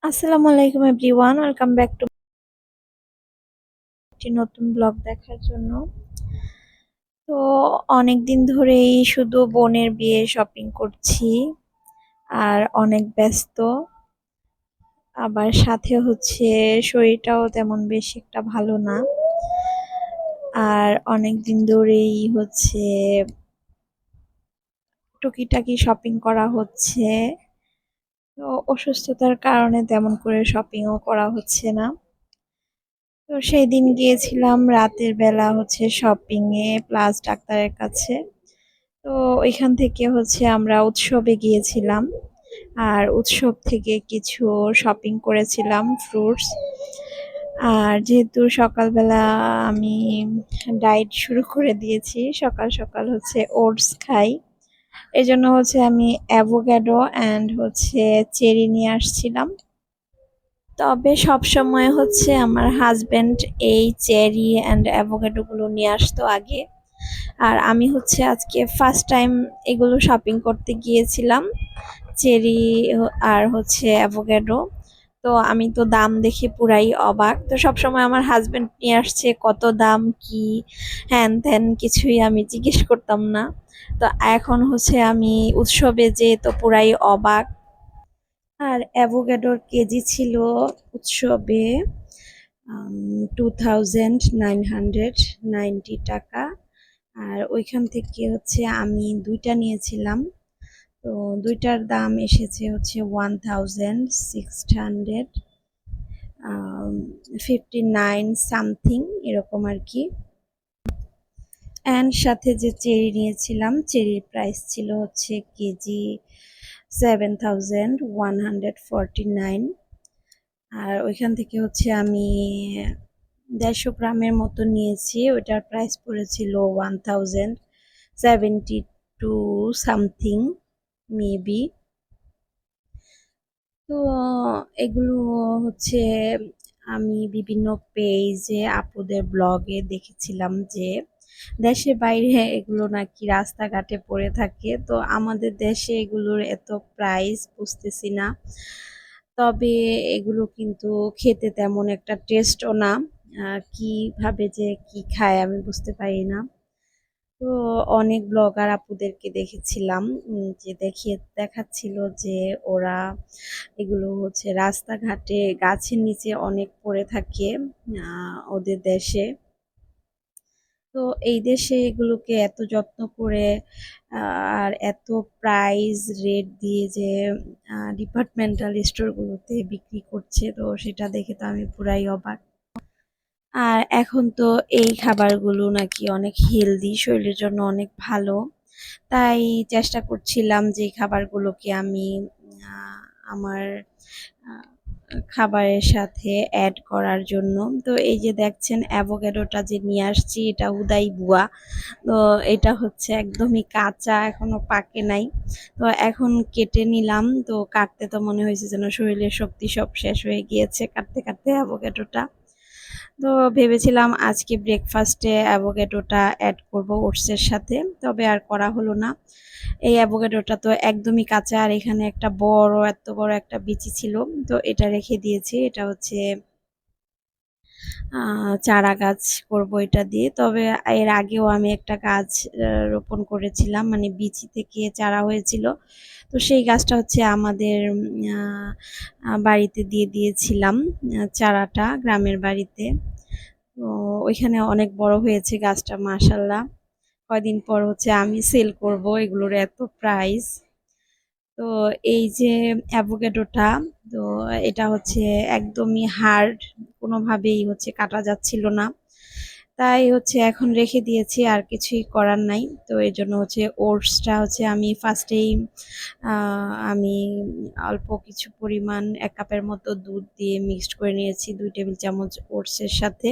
আসসালামু আলাইকুম everyone, welcome back to একটি নতুন ব্লগ দেখার জন্য। তো অনেক দিন ধরেই শুধু বোনের বিয়ে শপিং করছি আর অনেক ব্যস্ত। আবার সাথে হচ্ছে শরীরটাও তেমন বেশি একটা ভালো না। আর অনেক দিন ধরেই হচ্ছে টুকিটাকি শপিং করা হচ্ছে। তো অসুস্থতার কারণে তেমন করে শপিংও করা হচ্ছে না। তো সেই দিন গিয়েছিলাম রাতের বেলা হচ্ছে শপিং এ প্লাস ডাক্তারের কাছে। তো ওইখান থেকে হচ্ছে আমরা উৎসবে গিয়েছিলাম আর উৎসব থেকে কিছু শপিং করেছিলাম ফ্রুটস। আর যেহেতু সকালবেলা আমি ডায়েট শুরু করে দিয়েছি, সকাল সকাল হচ্ছে ওটস খাই, এজন্য হচ্ছে আমি অ্যাভোক্যাডো অ্যান্ড হচ্ছে চেরি নিয়ে আসছিলাম। তবে সবসময় হচ্ছে আমার হাজবেন্ড এই চেরি অ্যান্ড অ্যাভোক্যাডো গুলো নিয়ে আসতো আগে। আর আমি হচ্ছে আজকে ফার্স্ট টাইম এগুলো শপিং করতে গিয়েছিলাম, চেরি আর হচ্ছে অ্যাভোক্যাডো। তো আমি তো দাম দেখে পুরাই অবাক। তো সবসময় আমার হাজবেন্ড নিয়ে আসছে, কত দাম কি হ্যান ত্যান কিছুই আমি জিজ্ঞেস করতাম না। তো এখন হচ্ছে আমি উৎসবে যে তো পুরাই অবাক। আর অ্যাভোক্যাডোর কেজি ছিল উৎসবে 2990 টাকা। আর ওইখান থেকে হচ্ছে আমি দুইটা নিয়েছিলাম। তো দুইটার দাম এসেছে হচ্ছে 1659 সামথিং এরকম আর কি। অ্যান্ড সাথে যে চেরি নিয়েছিলাম, চেরির প্রাইস ছিল হচ্ছে কেজি 7149। আর ওইখান থেকে হচ্ছে আমি 150 গ্রামের মতো নিয়েছি, ওইটার প্রাইস পড়েছিল 1072 সামথিং মেবি। তো এগুলো হচ্ছে আমি বিভিন্ন পেজে আপুদের ব্লগে দেখেছিলাম যে দেশে বাইরে এগুলো নাকি রাস্তাঘাটে পড়ে থাকে। তো আমাদের দেশে এগুলোর এত প্রাইস বুঝতেছি না। তবে এগুলো কিন্তু খেতে তেমন একটা টেস্টও না। কিভাবে যে কি খায় আমি বুঝতে পারি না। তো অনেক ব্লগার আপুদেরকে দেখেছিলাম যে দেখাচ্ছিল যে ওরা এগুলো হচ্ছে রাস্তাঘাটে গাছের নিচে অনেক পড়ে থাকে ওদের দেশে। তো এই দেশে এগুলোকে এত যত্ন করে আর এত প্রাইস রেট দিয়ে যে ডিপার্টমেন্টাল স্টোরগুলোতে বিক্রি করছে, তো সেটা দেখে তো আমি পুরাই অবাক। আর এখন তো এই খাবারগুলো নাকি অনেক হেলদি, শরীরের জন্য অনেক ভালো। তাই চেষ্টা করছিলাম যে এই খাবারগুলোকে আমি আমার আহ, খাবারের সাথে অ্যাড করার জন্য। তো এই যে দেখছেন অ্যাভোক্যাডোটা যে নিয়ে আসছি, এটা উদাই বুয়া। তো এটা হচ্ছে একদমই কাঁচা, এখনো পাকে নাই। তো এখন কেটে নিলাম। তো কাটতে তো মনে হয়েছে যেন শরীরের শক্তি সব শেষ হয়ে গিয়েছে কাটতে কাটতে অ্যাভোক্যাডোটা। তো ভেবেছিলাম আজকে ব্রেকফাস্টে অ্যাভোক্যাডোটা অ্যাড করব ওটসের সাথে, তবে আর করা হলো না। এই অ্যাভোক্যাডোটা তো একদমই কাঁচা, আর এখানে একটা এত বড় একটা বিচি ছিল। তো এটা রেখে দিয়েছি, এটা হচ্ছে চারা গাছ করব এটা দিয়ে। তবে এর আগেও আমি একটা গাছ রোপণ করেছিলাম, মানে বিচি থেকে চারা হয়েছিল। তো সেই গাছটা হচ্ছে আমাদের বাড়িতে দিয়ে দিয়েছিলাম, চারাটা গ্রামের বাড়িতে। তো ওইখানে অনেক বড় হয়েছে গাছটা মাশাল্লাহ। কয়দিন পর হচ্ছে আমি সেল করব, এগুলোর এত প্রাইস। তো এই যে অ্যাভোক্যাডোটা, তো এটা হচ্ছে একদমই হার্ড, কোনোভাবেই হচ্ছে কাটা যাচ্ছিল না। তাই হচ্ছে এখন রেখে দিয়েছি, আর কিছুই করার নাই। তো এই জন্য হচ্ছে ওটসটা হচ্ছে আমি ফার্স্টেই আমি অল্প কিছু পরিমাণ 1 কাপের মতো দুধ দিয়ে মিক্সড করে নিয়েছি 2 টেবিল চামচ ওটসের সাথে।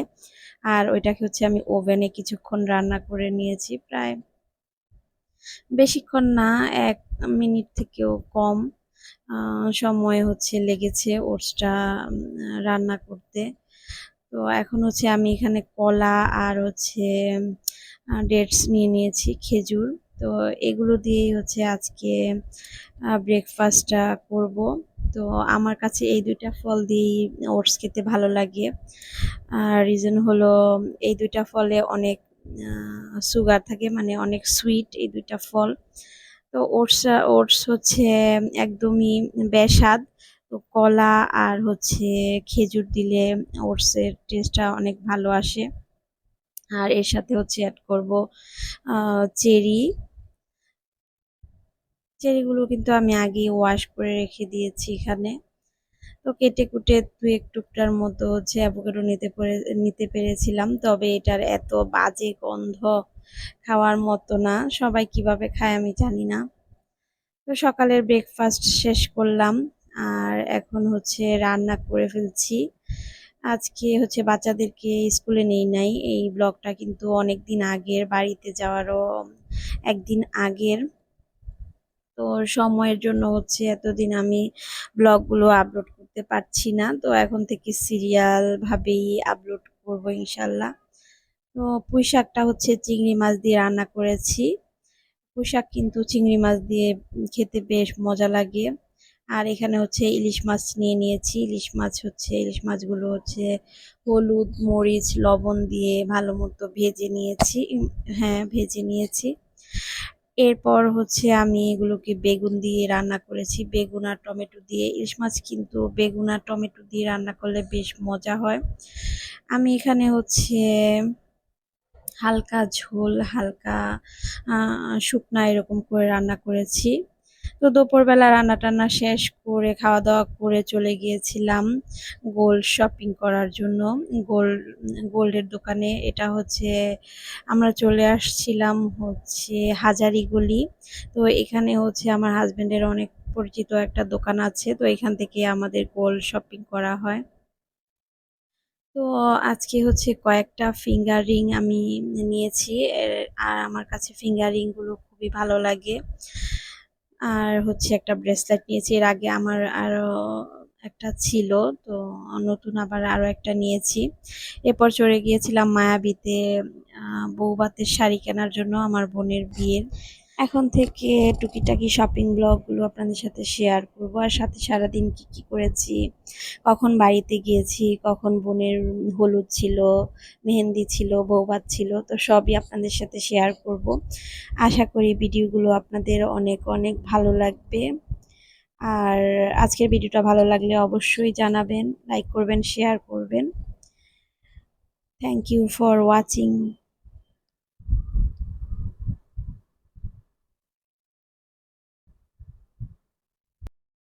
আর ওইটাকে হচ্ছে আমি ওভেনে কিছুক্ষণ রান্না করে নিয়েছি, প্রায় বেশিক্ষণ না, 1 মিনিট থেকেও কম সময় হচ্ছে লেগেছে ওটসটা রান্না করতে। তো এখন হচ্ছে আমি এখানে কলা আর হচ্ছে ডেটস নিয়ে নিয়েছি, খেজুর। তো এগুলো দিয়েই হচ্ছে আজকে ব্রেকফাস্টটা করব। তো আমার কাছে এই ২ টা ফল দিয়েই ওটস খেতে ভালো লাগে। আর রিজন হলো এই ২ টা ফলে অনেক সুগার থাকে, মানে অনেক সুইট এই ২ টা ফল। তো ওটস হচ্ছে একদমই বেস্বাদ। তো কলা আর হচ্ছে খেজুর দিলে ওটসের টেস্টটা অনেক ভালো আসে। আর এর সাথে হচ্ছে এড করব চেরি। চেরিগুলো কিন্তু আমি আগেই ওয়াশ করে রেখে দিয়েছি এখানে। তো কেটে-কুটে ২-১ টুকরার মতো হচ্ছে অ্যাভোকাডো নিতে পেরেছিলাম। তবে এটার এত বাজে গন্ধ, খাওয়ার মতো না। সবাই কিভাবে খায় আমি জানি না। তো সকালের ব্রেকফাস্ট শেষ করলাম। আর এখন হচ্ছে রান্না করে ফেলছি। আজকে হচ্ছে বাচ্চাদেরকে স্কুলে নেই নাই। এই ব্লগটা কিন্তু অনেকদিন আগের, বাড়িতে যাওয়ারও ১ দিন আগের। তো সময়ের জন্য হচ্ছে এতদিন আমি ব্লগগুলো আপলোড করতে পারছি না। তো এখন থেকে সিরিয়াল ভাবেই আপলোড করব ইনশাল্লাহ। তো পুঁইশাকটা হচ্ছে চিংড়ি মাছ দিয়ে রান্না করেছি। পুঁইশাক কিন্তু চিংড়ি মাছ দিয়ে খেতে বেশ মজা লাগে। আর এখানে হচ্ছে ইলিশ মাছ নিয়ে নিয়েছি। ইলিশ মাছগুলো হচ্ছে হলুদ, মরিচ, লবণ দিয়ে ভালো মতো ভেজে নিয়েছি। হ্যাঁ, ভেজে নিয়েছি। এরপর হচ্ছে আমি এগুলোকে বেগুন দিয়ে রান্না করেছি। বেগুন আর টমেটো দিয়ে। ইলিশ মাছ কিন্তু বেগুন আর টমেটো দিয়ে রান্না করলে বেশ মজা হয়। আমি এখানে হচ্ছে হালকা ঝোল, হালকা শুকনা এরকম করে রান্না করেছি। তো দুপুরবেলা রান্না-টান্না শেষ করে খাওয়া-দাওয়া করে চলে গিয়েছিলাম গোল্ড শপিং করার জন্য। গোল্ড গোল্ডের দোকানে। এটা হচ্ছে আমরা চলে আসছিলাম হচ্ছে হাজারীগলি। তো এখানে হচ্ছে আমার হাসব্যান্ডের অনেক পরিচিত একটা দোকান আছে। তো এখান থেকে আমাদের গোল্ড শপিং করা হয়। তো আজকে হচ্ছে কয়েকটা ফিঙ্গার রিং আমি নিয়েছি। আর আমার কাছে ফিঙ্গার রিং গুলো খুবই ভালো লাগে। আর হচ্ছে একটা ব্রেসলেট নিয়েছি। এর আগে আমার আরো একটা ছিল। তো নতুন আবার আরো একটা নিয়েছি। এরপর চলে গিয়েছিলাম মায়াবীতে বউভাতের শাড়ি কেনার জন্য আমার বোনের বিয়ের। এখন থেকে টুকিটাকি শপিং ব্লগগুলো আপনাদের সাথে শেয়ার করব। আর সাথে সারাদিন কি করেছি, কখন বাড়িতে গিয়েছি, কখন বোনের হলুদ ছিল, মেহেন্দি ছিল, বৌভাত ছিল, তো সবই আপনাদের সাথে শেয়ার করব। আশা করি ভিডিওগুলো আপনাদের অনেক অনেক ভালো লাগবে। আর আজকের ভিডিওটা ভালো লাগলে অবশ্যই জানাবেন, লাইক করবেন, শেয়ার করবেন। Thank you for watching.